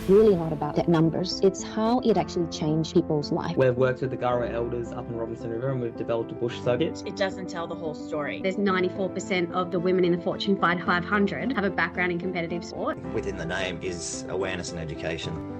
really not about the numbers. It's how it actually changed people's life. We've worked with the Gara elders up in Robinson River and we've developed a bush circuit. It doesn't tell the whole story. There's 94% of the women in the Fortune 500 have a background in competitive sport. Within the name is awareness and education.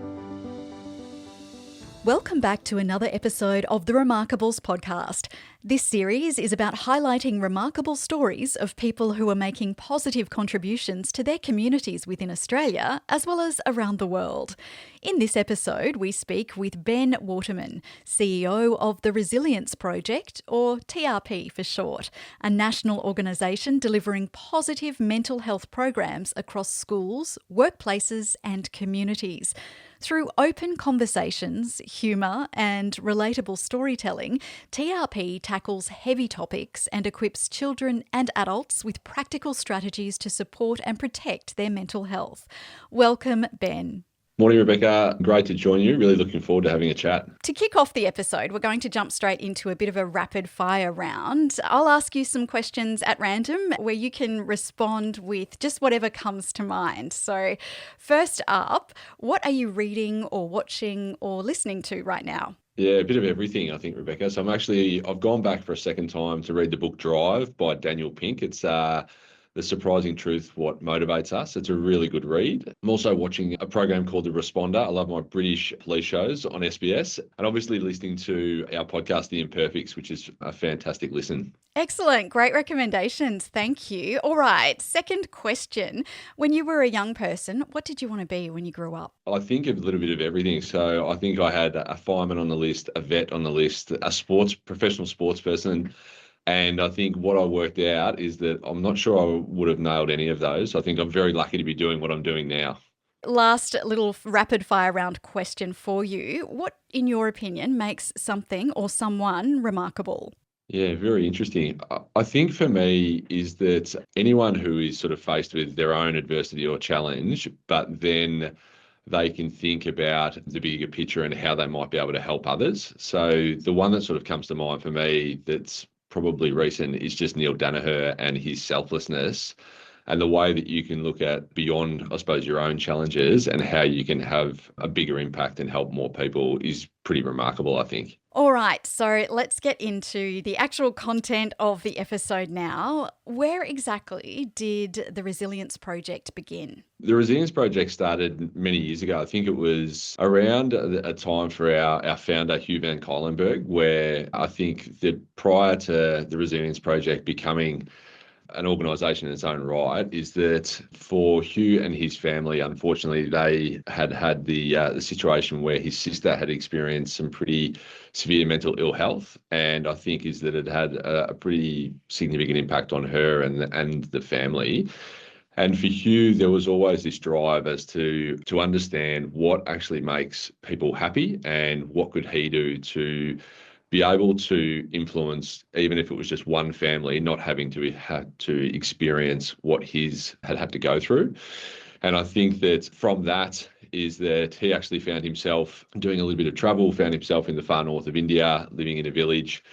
Welcome back to another episode of the Remarkables podcast. This series is about highlighting remarkable stories of people who are making positive contributions to their communities within Australia as well as around the world. In this episode, we speak with Ben Waterman, CEO of the Resilience Project, or TRP for short, a national organisation delivering positive mental health programs across schools, workplaces and communities. Through open conversations, humour and relatable storytelling, TRP tackles heavy topics and equips children and adults with practical strategies to support and protect their mental health. Welcome, Ben. Morning, Rebecca. Great to join you. Really looking forward to having a chat. To kick off the episode, we're going to jump straight into a bit of a rapid fire round. I'll ask you some questions at random where you can respond with just whatever comes to mind. So first up, what are you reading or watching or listening to right now? Yeah, a bit of everything, I think, Rebecca. So I've gone back for a second time to read the book Drive by Daniel Pink. It's The Surprising Truth, What Motivates Us. It's a really good read. I'm also watching a program called The Responder. I love my British police shows on SBS, and obviously listening to our podcast, The Imperfects, which is a fantastic listen. Excellent. Great recommendations. Thank you. All right. Second question. When you were a young person, what did you want to be when you grew up? I think a little bit of everything. So I think I had a fireman on the list, a vet on the list, a professional sports person. And I think what I worked out is that I'm not sure I would have nailed any of those. I think I'm very lucky to be doing what I'm doing now. Last little rapid fire round question for you. What, in your opinion, makes something or someone remarkable? Yeah, very interesting. I think for me is that anyone who is sort of faced with their own adversity or challenge, but then they can think about the bigger picture and how they might be able to help others. So the one that sort of comes to mind for me that's probably recent is just Neil Danaher and his selflessness and the way that you can look at beyond, I suppose, your own challenges and how you can have a bigger impact and help more people is pretty remarkable, I think. All right, so let's get into the actual content of the episode now. Where exactly did the Resilience Project begin? The Resilience Project started many years ago. I think it was around a time for our founder, Hugh van Cuylenburg, where I think that prior to the Resilience Project becoming an organisation in its own right, is that for Hugh and his family, unfortunately, they had the situation where his sister had experienced some pretty severe mental ill health, and I think is that it had a pretty significant impact on her and the family. And for Hugh, there was always this drive as to understand what actually makes people happy and what could he do to be able to influence, even if it was just one family, not having to have to experience what his had to go through. And I think that from that is that he actually found himself doing a little bit of travel, found himself in the far north of India, living in a village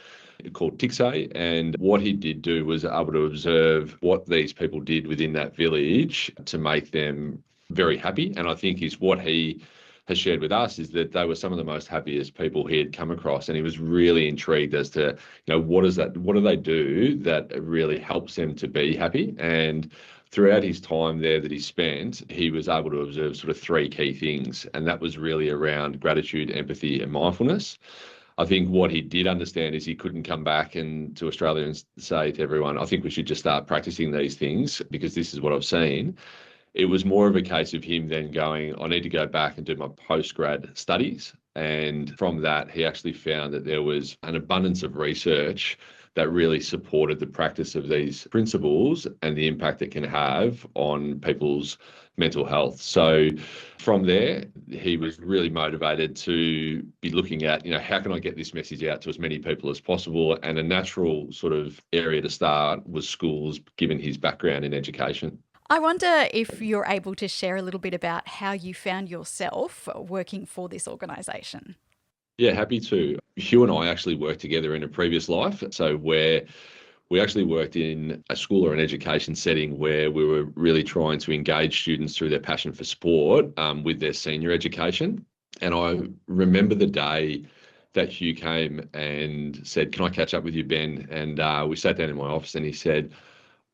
called Tiksay. And what he did do was able to observe what these people did within that village to make them very happy. And I think is what he has shared with us is that they were some of the most happiest people he had come across. And he was really intrigued as to, what do they do that really helps them to be happy? And throughout his time there that he spent, he was able to observe sort of three key things. And that was really around gratitude, empathy, and mindfulness. I think what he did understand is he couldn't come back to Australia and say to everyone, I think we should just start practicing these things because this is what I've seen. It was more of a case of him then going, I need to go back and do my postgrad studies. And from that, he actually found that there was an abundance of research that really supported the practice of these principles and the impact it can have on people's mental health. So from there, he was really motivated to be looking at, how can I get this message out to as many people as possible? And a natural sort of area to start was schools, given his background in education. I wonder if you're able to share a little bit about how you found yourself working for this organisation. Yeah, happy to. Hugh and I actually worked together in a previous life. So where We actually worked in a school or an education setting where we were really trying to engage students through their passion for sport with their senior education. And I remember the day that Hugh came and said, "Can I catch up with you, Ben?" And we sat down in my office and he said,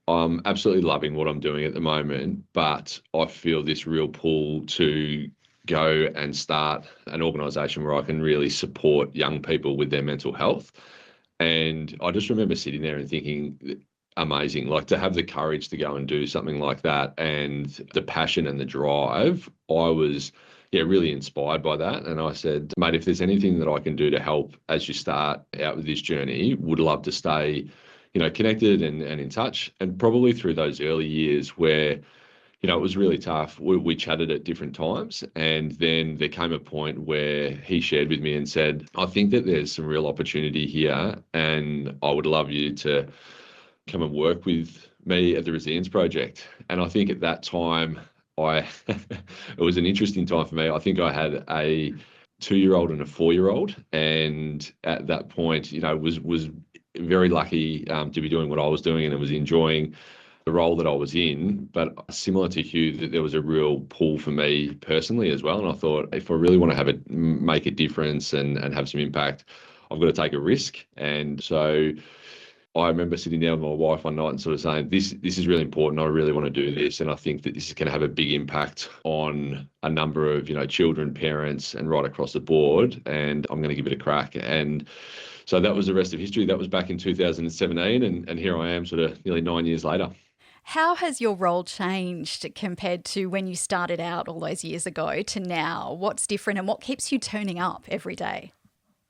"I'm absolutely loving what I'm doing at the moment, but I feel this real pull to go and start an organisation where I can really support young people with their mental health." And I just remember sitting there and thinking, amazing, like to have the courage to go and do something like that and the passion and the drive. I was, really inspired by that. And I said, "Mate, if there's anything that I can do to help as you start out with this journey, would love to stay, connected and in touch." And probably through those early years where it was really tough. We chatted at different times. And then there came a point where he shared with me and said, "I think that there's some real opportunity here and I would love you to come and work with me at the Resilience Project." And I think at that time, it was an interesting time for me. I think I had a 2-year-old and a 4-year-old. And at that point, was very lucky to be doing what I was doing and I was enjoying the role that I was in, but similar to Hugh, that there was a real pull for me personally as well. And I thought, if I really want to make a difference and have some impact, I've got to take a risk. And so I remember sitting down with my wife one night and sort of saying, this is really important. I really want to do this. And I think that this is going to have a big impact on a number of, children, parents, and right across the board. And I'm going to give it a crack. And so that was the rest of history. That was back in 2017. And here I am sort of nearly 9 years later. How has your role changed compared to when you started out all those years ago to now? What's different and what keeps you turning up every day?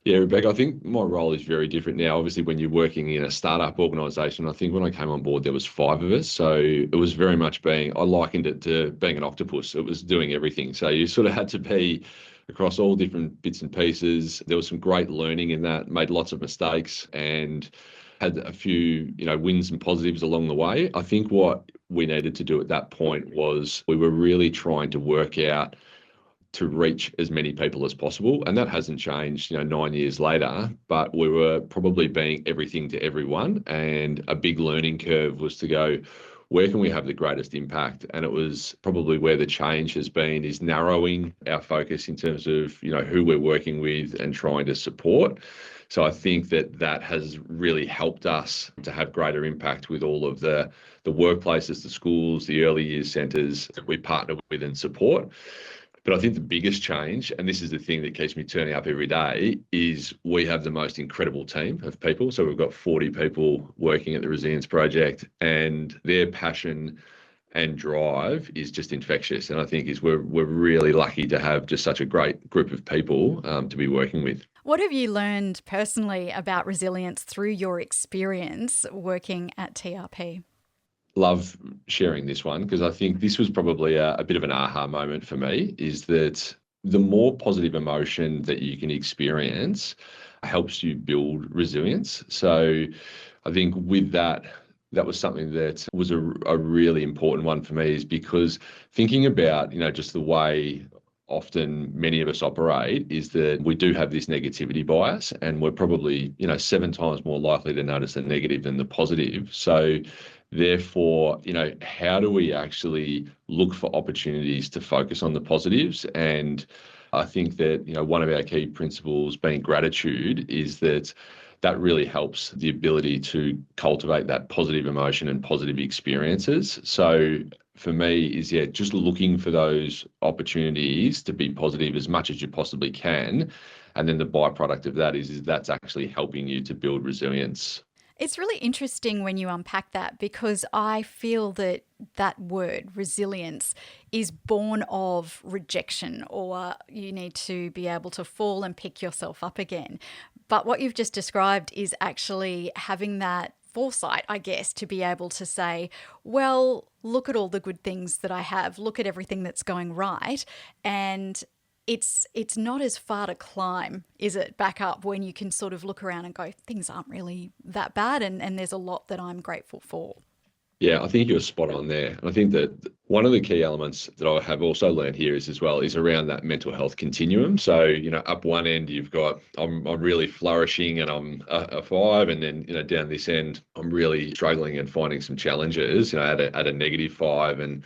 Yeah, Rebecca, I think my role is very different now. Obviously, when you're working in a startup organisation, I think when I came on board, there was 5 of us. So it was very much I likened it to being an octopus. It was doing everything. So you sort of had to be across all different bits and pieces. There was some great learning in that, made lots of mistakes and had a few, wins and positives along the way. I think what we needed to do at that point was we were really trying to work out to reach as many people as possible. And that hasn't changed, 9 years later, but we were probably being everything to everyone. And a big learning curve was to go, where can we have the greatest impact? And it was probably where the change has been is narrowing our focus in terms of, who we're working with and trying to support. So I think that has really helped us to have greater impact with all of the workplaces, the schools, the early years centres that we partner with and support. But I think the biggest change, and this is the thing that keeps me turning up every day, is we have the most incredible team of people. So we've got 40 people working at the Resilience Project, and their passion and drive is just infectious. And I think we're really lucky to have just such a great group of people to be working with. What have you learned personally about resilience through your experience working at TRP? Love sharing this one because I think this was probably a bit of an aha moment for me, is that the more positive emotion that you can experience helps you build resilience. So I think with that was something that was a really important one for me, is because thinking about, just the way often many of us operate is that we do have this negativity bias, and we're probably, 7 times more likely to notice the negative than the positive. So therefore, how do we actually look for opportunities to focus on the positives? And I think that, one of our key principles being gratitude is that really helps the ability to cultivate that positive emotion and positive experiences. So for me is, just looking for those opportunities to be positive as much as you possibly can. And then the byproduct of that is that's actually helping you to build resilience. It's really interesting when you unpack that, because I feel that that word, resilience, is born of rejection, or you need to be able to fall and pick yourself up again. But what you've just described is actually having that foresight, I guess, to be able to say, well, look at all the good things that I have, look at everything that's going right, and it's not as far to climb, is it, back up, when you can sort of look around and go, things aren't really that bad, and there's a lot that I'm grateful for. Yeah, I think you're spot on there. And I think that one of the key elements that I have also learned here is around that mental health continuum. So, up one end, you've got, I'm really flourishing and I'm a 5. And then, down this end, I'm really struggling and finding some challenges, at a -5. And,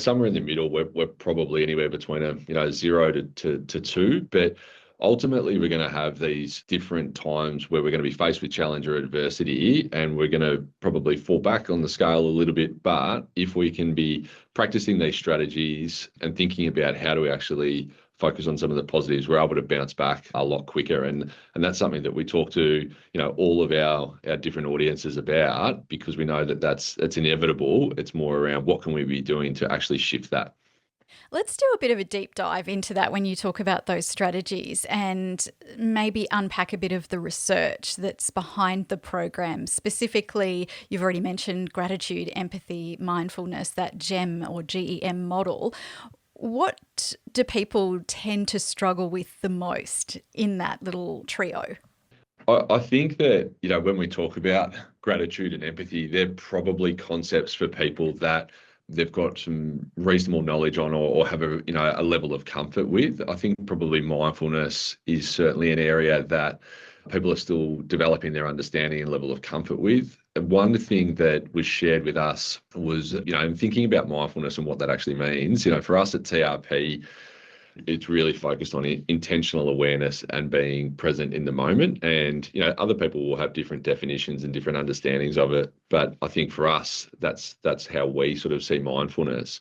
somewhere in the middle, we're probably anywhere between a 0 to 2. But ultimately, we're going to have these different times where we're going to be faced with challenge or adversity, and we're going to probably fall back on the scale a little bit. But if we can be practicing these strategies and thinking about how do we actually focus on some of the positives, we're able to bounce back a lot quicker. And that's something that we talk to, all of our different audiences about, because we know that that's inevitable. It's more around what can we be doing to actually shift that. Let's do a bit of a deep dive into that when you talk about those strategies, and maybe unpack a bit of the research that's behind the program. Specifically, you've already mentioned gratitude, empathy, mindfulness, that GEM or GEM model. What do people tend to struggle with the most in that little trio? I think that, when we talk about gratitude and empathy, they're probably concepts for people that they've got some reasonable knowledge on, or have a level of comfort with. I think probably mindfulness is certainly an area that people are still developing their understanding and level of comfort with. And one thing that was shared with us was, in thinking about mindfulness and what that actually means, for us at TRP, it's really focused on intentional awareness and being present in the moment. And, other people will have different definitions and different understandings of it. But I think for us, that's how we sort of see mindfulness.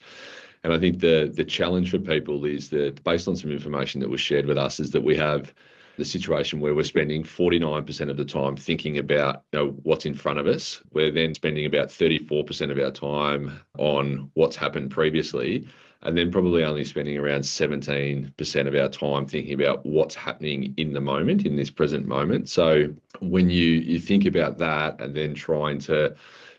And I think the challenge for people is that, based on some information that was shared with us, is that we have the situation where we're spending 49% of the time thinking about what's in front of us. We're then spending about 34% of our time on what's happened previously, and then probably only spending around 17% of our time thinking about what's happening in the moment, in this present moment. So when you think about that and then trying to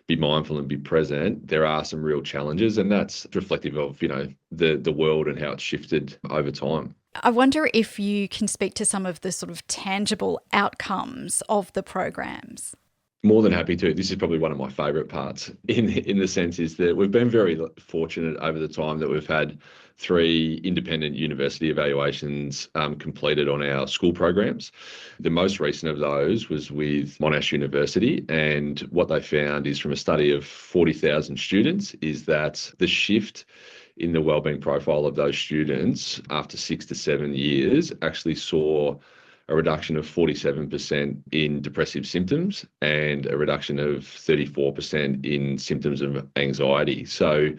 be mindful and be present, there are some real challenges, and that's reflective of, the world and how it's shifted over time. I wonder if you can speak to some of the sort of tangible outcomes of the programs. More than happy to. This is probably one of my favourite parts in the sense is that we've been very fortunate over the time that we've had 3 independent university evaluations completed on our school programs. The most recent of those was with Monash University, and what they found is, from a study of 40,000 students, is that the shift in the wellbeing profile of those students after 6 to 7 years actually saw a reduction of 47% in depressive symptoms and a reduction of 34% in symptoms of anxiety. So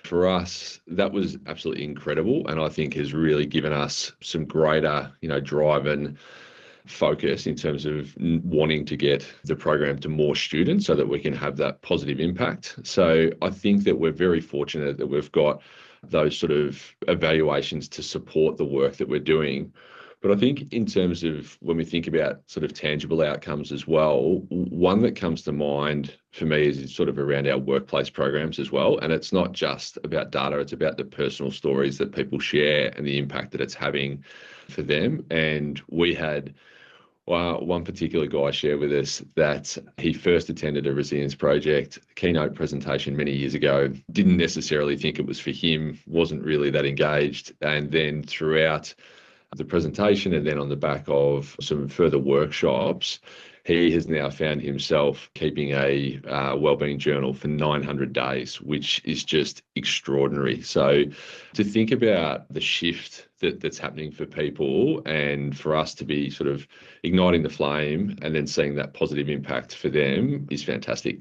for us, that was absolutely incredible, and I think has really given us some greater, drive and focus in terms of wanting to get the program to more students so that we can have that positive impact. So I think that we're very fortunate that we've got those sort of evaluations to support the work that we're doing. But I think in terms of when we think about sort of tangible outcomes as well, one that comes to mind for me is sort of around our workplace programs as well. And it's not just about data, it's about the personal stories that people share and the impact that it's having for them. And we had one particular guy share with us that he first attended a resilience project keynote presentation many years ago, didn't necessarily think it was for him, wasn't really that engaged. And then throughout the presentation, and then on the back of some further workshops, he has now found himself keeping a wellbeing journal for 900 days, which is just extraordinary. So to think about the shift that's happening for people, and for us to be sort of igniting the flame and then seeing that positive impact for them is fantastic.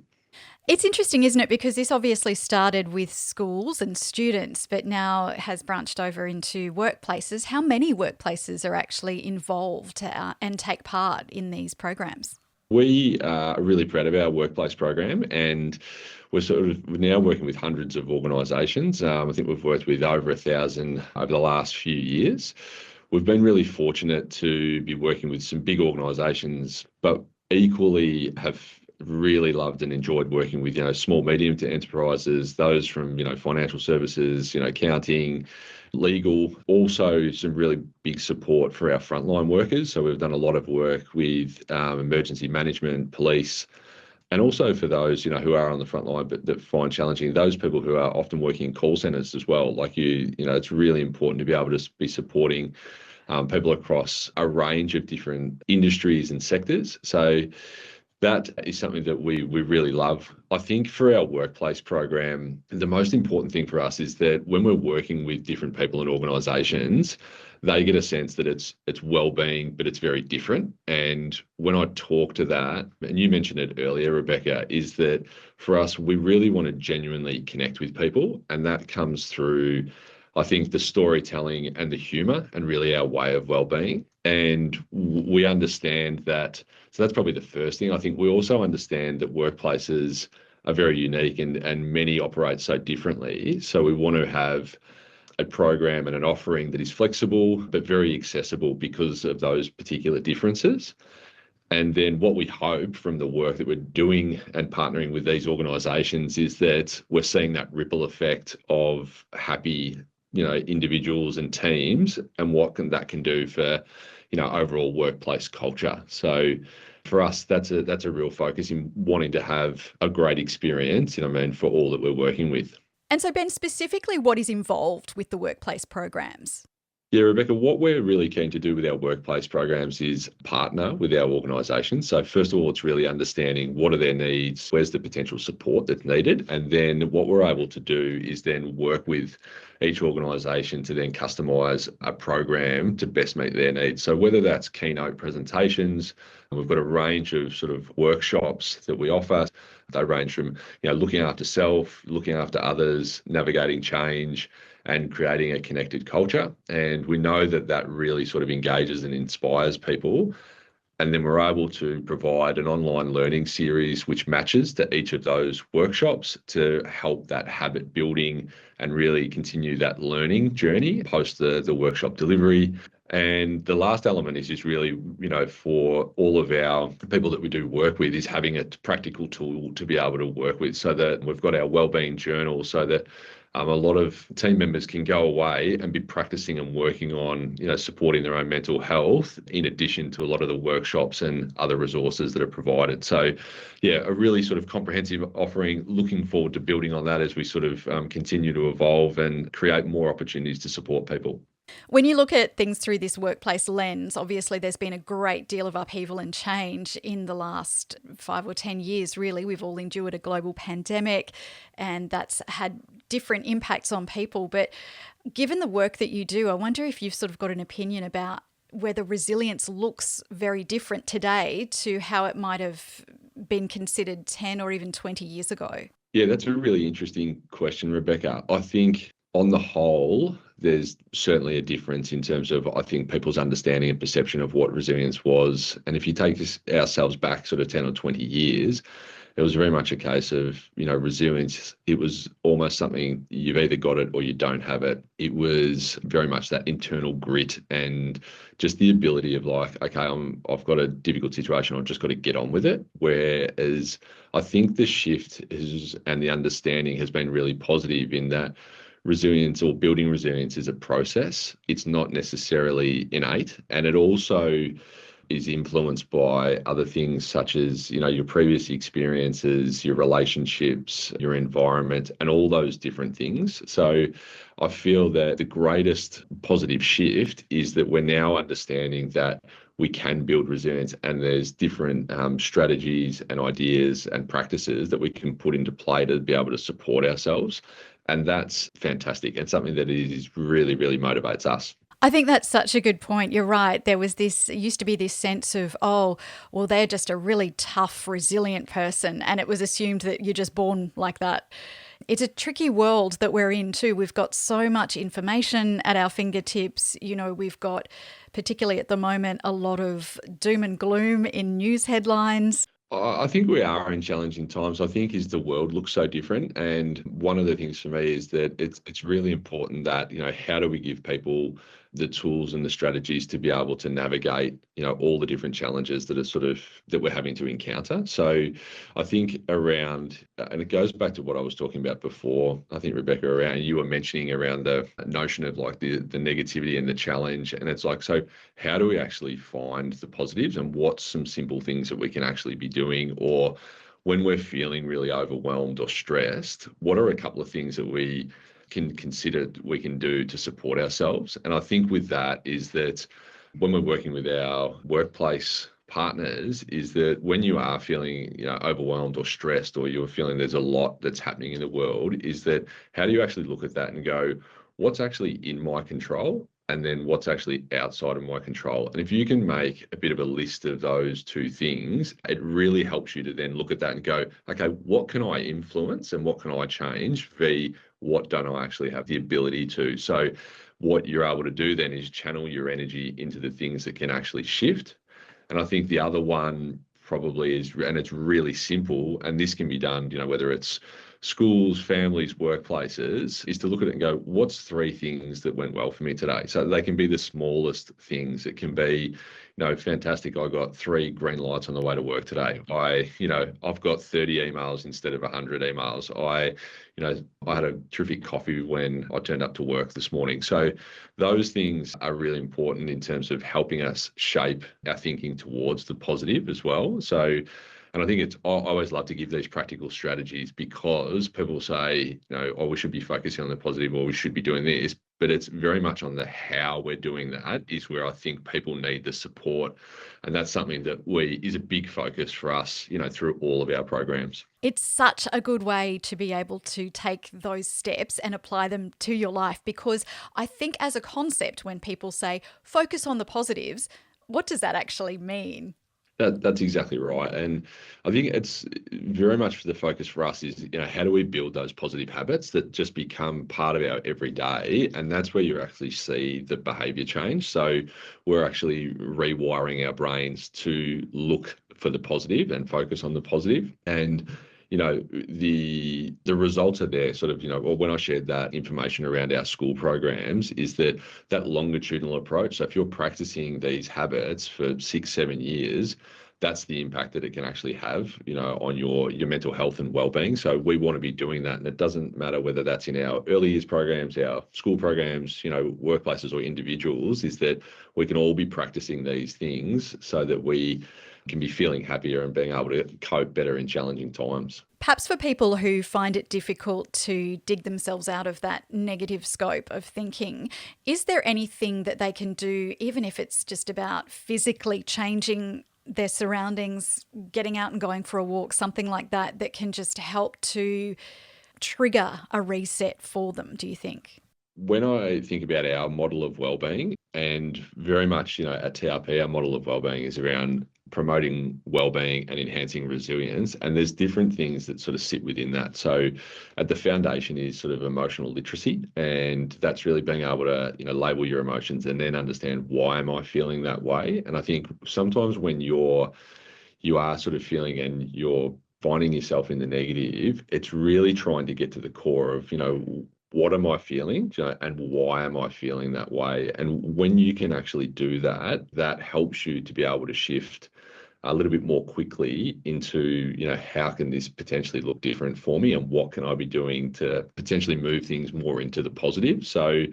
It's interesting, isn't it? Because this obviously started with schools and students, but now has branched over into workplaces. How many workplaces are actually involved and take part in these programs? We are really proud of our workplace program, and we're now working with hundreds of organisations. I think we've worked with over 1,000 over the last few years. We've been really fortunate to be working with some big organisations, but equally have really loved and enjoyed working with, small, medium to enterprises, those from, financial services, accounting, legal, also some really big support for our frontline workers. So we've done a lot of work with emergency management, police, And also for those, who are on the front line but that find challenging, those people who are often working in call centres as well, like it's really important to be able to be supporting people across a range of different industries and sectors. So that is something that we really love. I think for our workplace program, the most important thing for us is that when we're working with different people and organisations, they get a sense that it's well-being, but it's very different. And when I talk to that, and you mentioned it earlier, Rebecca, is that for us, we really want to genuinely connect with people. And that comes through, I think, the storytelling and the humour and really our way of well-being. And we understand that. So that's probably the first thing. I think we also understand that workplaces are very unique and many operate so differently. So we want to have a program and an offering that is flexible but very accessible because of those particular differences. And then what we hope from the work that we're doing and partnering with these organisations is that we're seeing that ripple effect of happy, individuals and teams, and what that can do for, overall workplace culture. So for us, that's a real focus in wanting to have a great experience, for all that we're working with. And so, Ben, specifically what is involved with the workplace programs? Yeah, Rebecca, what we're really keen to do with our workplace programs is partner with our organisations. So first of all, it's really understanding what are their needs, where's the potential support that's needed, and then what we're able to do is then work with each organisation to then customise a program to best meet their needs. So whether that's keynote presentations, we've got a range of sort of workshops that we offer. They range from, looking after self, looking after others, navigating change, and creating a connected culture. And we know that really sort of engages and inspires people. And then we're able to provide an online learning series which matches to each of those workshops to help that habit building and really continue that learning journey post the workshop delivery. And the last element is just really, for all of our people that we do work with, is having a practical tool to be able to work with, so that we've got our wellbeing journal so that a lot of team members can go away and be practicing and working on, supporting their own mental health, in addition to a lot of the workshops and other resources that are provided. So, yeah, a really sort of comprehensive offering. Looking forward to building on that as we sort of continue to evolve and create more opportunities to support people. When you look at things through this workplace lens, obviously there's been a great deal of upheaval and change in the last 5 or 10 years, really. We've all endured a global pandemic, and that's had different impacts on people. But given the work that you do, I wonder if you've sort of got an opinion about whether resilience looks very different today to how it might have been considered 10 or even 20 years ago. Yeah, that's a really interesting question, Rebecca. I think on the whole, there's certainly a difference in terms of, I think, people's understanding and perception of what resilience was. And if you take ourselves back sort of 10 or 20 years, it was very much a case of, resilience. It was almost something you've either got it or you don't have it. It was very much that internal grit and just the ability of like, okay, I've got a difficult situation, I've just got to get on with it. Whereas I think the shift and the understanding has been really positive in that resilience, or building resilience, is a process. It's not necessarily innate. And it also is influenced by other things such as, your previous experiences, your relationships, your environment, and all those different things. So I feel that the greatest positive shift is that we're now understanding that we can build resilience, and there's different strategies and ideas and practices that we can put into play to be able to support ourselves. And that's fantastic, and something that is really, really motivates us. I think that's such a good point. You're right. There used to be this sense of, oh, well, they're just a really tough, resilient person. And it was assumed that you're just born like that. It's a tricky world that we're in too. We've got so much information at our fingertips. We've got, particularly at the moment, a lot of doom and gloom in news headlines. I think we are in challenging times. I think the world looks so different. And one of the things for me is that it's really important that, how do we give people the tools and the strategies to be able to navigate, all the different challenges that we're having to encounter. So I think around, and it goes back to what I was talking about before, I think, Rebecca, around, you were mentioning around the notion of like the negativity and the challenge. And it's like, so how do we actually find the positives, and what's some simple things that we can actually be doing, or when we're feeling really overwhelmed or stressed, what are a couple of things that we can consider we can do to support ourselves? And I think with that is that when we're working with our workplace partners, is that when you are feeling, overwhelmed or stressed, or you're feeling there's a lot that's happening in the world, is that how do you actually look at that and go, what's actually in my control? And then what's actually outside of my control? And if you can make a bit of a list of those two things, it really helps you to then look at that and go, okay, what can I influence and what can I change? What don't I actually have the ability to? So what you're able to do then is channel your energy into the things that can actually shift. And I think the other one probably is, and it's really simple, and this can be done, whether it's schools, families, workplaces, is to look at it and go, what's 3 things that went well for me today? So they can be the smallest things. It can be, fantastic, I got 3 green lights on the way to work today. I've got 30 emails instead of 100 emails. I had a terrific coffee when I turned up to work this morning. So those things are really important in terms of helping us shape our thinking towards the positive as well. So, and I think I always love to give these practical strategies, because people say, we should be focusing on the positive, or we should be doing this, but it's very much on the how we're doing that is where I think people need the support. And that's something that is a big focus for us, through all of our programs. It's such a good way to be able to take those steps and apply them to your life, because I think as a concept, when people say focus on the positives, what does that actually mean? That's exactly right. And I think it's very much the focus for us is, how do we build those positive habits that just become part of our everyday? And that's where you actually see the behavior change. So we're actually rewiring our brains to look for the positive and focus on the positive. And the results are there sort of, or when I shared that information around our school programs, is that longitudinal approach. So if you're practicing these habits for 6-7 years, that's the impact that it can actually have, on your mental health and well-being. So we want to be doing that. And it doesn't matter whether that's in our early years programs, our school programs, workplaces or individuals, is that we can all be practicing these things so that we can be feeling happier and being able to cope better in challenging times. Perhaps for people who find it difficult to dig themselves out of that negative scope of thinking, is there anything that they can do, even if it's just about physically changing their surroundings, getting out and going for a walk, something like that, that can just help to trigger a reset for them, do you think? When I think about our model of wellbeing, and very much, at TRP, our model of wellbeing is around promoting wellbeing and enhancing resilience. And there's different things that sort of sit within that. So at the foundation is sort of emotional literacy. And that's really being able to, label your emotions and then understand, why am I feeling that way? And I think sometimes when you are sort of feeling and you're finding yourself in the negative, it's really trying to get to the core of, what am I feeling, and why am I feeling that way? And when you can actually do that, that helps you to be able to shift a little bit more quickly into, how can this potentially look different for me, and what can I be doing to potentially move things more into the positive? So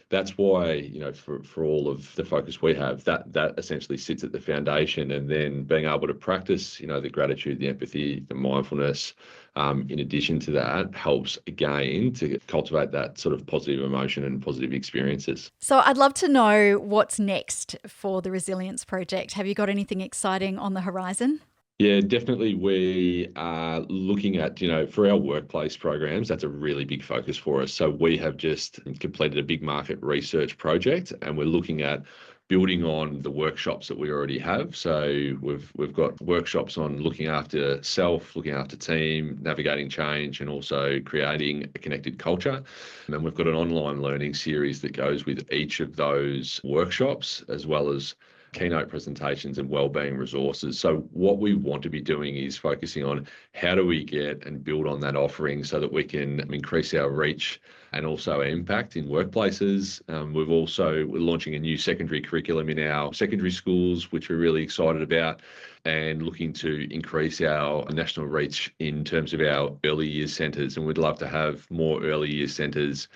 that's why, for all of the focus we have, that essentially sits at the foundation. And then being able to practice, the gratitude, the empathy, the mindfulness, in addition to that, helps again to cultivate that sort of positive emotion and positive experiences. So I'd love to know what's next for the Resilience Project. Have you got anything exciting on the horizon? Yeah, definitely. We are looking at, for our workplace programs, that's a really big focus for us. So we have just completed a big market research project, and we're looking at building on the workshops that we already have. So we've got workshops on looking after self, looking after team, navigating change, and also creating a connected culture. And then we've got an online learning series that goes with each of those workshops, as well as keynote presentations and wellbeing resources. So what we want to be doing is focusing on how do we get and build on that offering so that we can increase our reach and also our impact in workplaces. We're launching a new secondary curriculum in our secondary schools, which we're really excited about, and looking to increase our national reach in terms of our early years centres. And we'd love to have more early years centres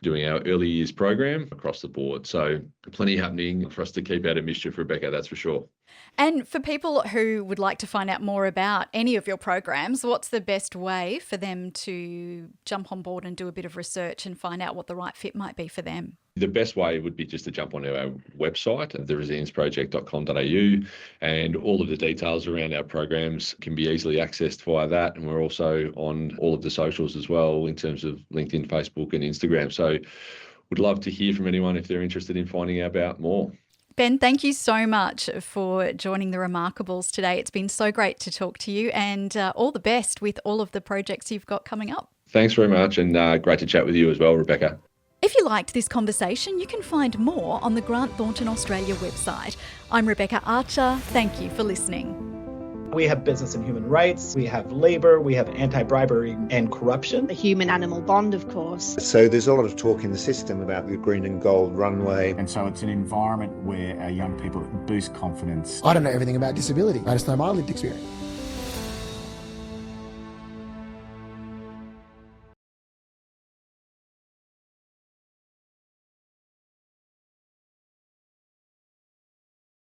doing our early years program across the board. So plenty happening for us to keep out of mischief, Rebecca, that's for sure. And for people who would like to find out more about any of your programs, what's the best way for them to jump on board and do a bit of research and find out what the right fit might be for them? The best way would be just to jump onto our website, theresilienceproject.com.au, and all of the details around our programs can be easily accessed via that. And we're also on all of the socials as well in terms of LinkedIn, Facebook and Instagram. So would love to hear from anyone if they're interested in finding out about more. Ben, thank you so much for joining the Remarkables today. It's been so great to talk to you, and all the best with all of the projects you've got coming up. Thanks very much, and great to chat with you as well, Rebecca. If you liked this conversation, you can find more on the Grant Thornton Australia website. I'm Rebecca Archer. Thank you for listening. We have business and human rights, we have labour, we have anti-bribery and corruption. The human-animal bond, of course. So there's a lot of talk in the system about the green and gold runway. And so it's an environment where our young people boost confidence. I don't know everything about disability. I just know my lived experience.